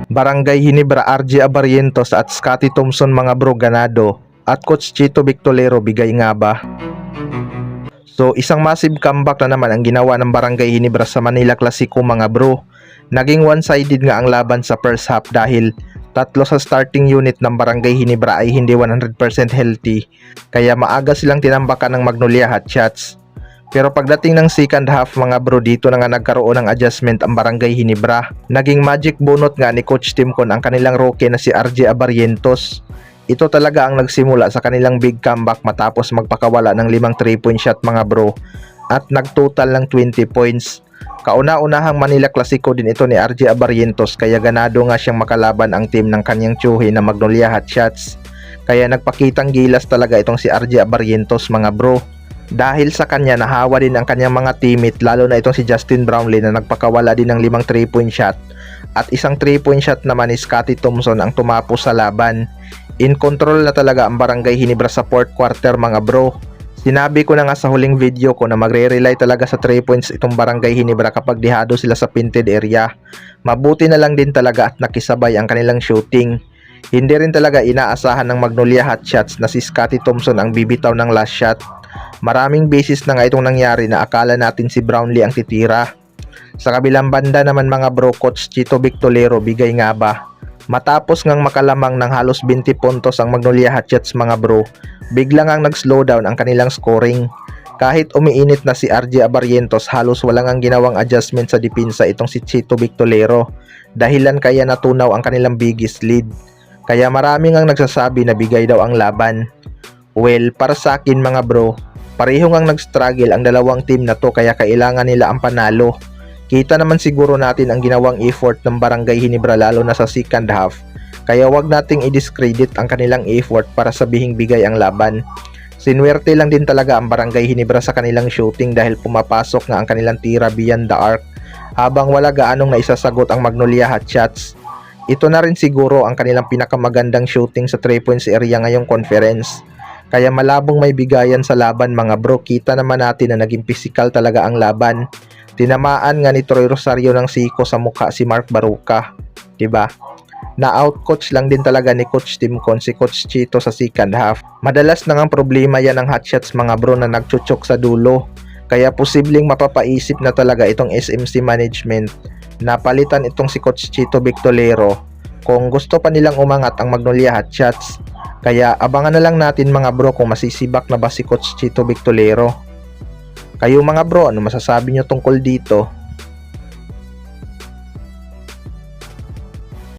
Barangay Hinebra RJ Abarientos at Scotty Thompson mga bro ganado at Coach Chito Victolero bigay nga ba? So isang massive comeback na naman ang ginawa ng Barangay Hinebra sa Manila Clasico mga bro. Naging one-sided nga ang laban sa first half dahil tatlo sa starting unit ng Barangay Hinebra ay hindi 100% healthy, kaya maaga silang tinambakan ng Magnolia Hotshots. Pero pagdating ng second half mga bro, dito na nga nagkaroon ng adjustment ang Barangay Hinebra. Naging magic bunot nga ni Coach Timcon ang kanilang rookie na si RJ Abarientos. Ito talaga ang nagsimula sa kanilang big comeback matapos magpakawala ng 5 3-point shot mga bro at nagtotal ng 20 points. Kauna-unahang Manila Clasico din ito ni RJ Abarientos, kaya ganado nga siyang makalaban ang team ng kanyang tsuhi na Magnolia Hotshots. Kaya nagpakitang gilas talaga itong si RJ Abarientos mga bro. Dahil sa kanya nahawa din ang kanyang mga teammate, lalo na itong si Justin Brownlee na nagpakawala din ng 5 3-point shot at isang 3-point shot naman ni Scotty Thompson ang tumapos sa laban. In control na talaga ang Barangay Hinebra sa fourth quarter mga bro. Sinabi ko na nga sa huling video ko na magre-rely talaga sa 3 points itong Barangay Hinebra kapag dihado sila sa painted area. Mabuti na lang din talaga at nakisabay ang kanilang shooting. Hindi rin talaga inaasahan ng Magnolia Hotshots na si Scotty Thompson ang bibitaw ng last shot. Maraming beses na nga itong nangyari na akala natin si Brownlee ang titira. Sa kabilang banda naman mga bro, Coach Chito Victolero bigay nga ba? Matapos ngang makalamang ng halos 20 puntos ang Magnolia Hotshots mga bro, biglang ang nag-slow down ang kanilang scoring. Kahit umiinit na si RJ Abarientos, halos walang ang ginawang adjustment sa depensa itong si Chito Victolero. Dahilan kaya natunaw ang kanilang biggest lead. Kaya maraming ang nagsasabi na bigay daw ang laban. Well, para sa akin mga bro, pareho ngang nag-struggle ang dalawang team na to, kaya kailangan nila ang panalo. Kita naman siguro natin ang ginawang effort ng Barangay Hinebra lalo na sa second half. Kaya wag nating i-discredit ang kanilang effort para sabihing bigay ang laban. Sinuwerte lang din talaga ang Barangay Hinebra sa kanilang shooting dahil pumapasok nga ang kanilang tira beyond the arc, habang wala gaanong naisasagot ang Magnolia Hotshots. Ito na rin siguro ang kanilang pinakamagandang shooting sa 3 points area ngayong conference. Kaya malabong may bigayan sa laban mga bro. Kita naman natin na naging physical talaga ang laban. Tinamaan nga ni Troy Rosario ng siko sa mukha si Mark Baruca, diba? Na-outcoach lang din talaga ni Coach Timcon si Coach Chito sa second half. Madalas na ngang problema yan ng hotshots mga bro na nagchuchok sa dulo. Kaya posibleng mapapaisip na talaga itong SMC management na palitan itong si Coach Chito Victolero kung gusto pa nilang umangat ang Magnolia Hotshots. Kaya abangan na lang natin mga bro kung masisibak na ba si Coach Chito Victolero. Kayo mga bro, ano masasabi nyo tungkol dito?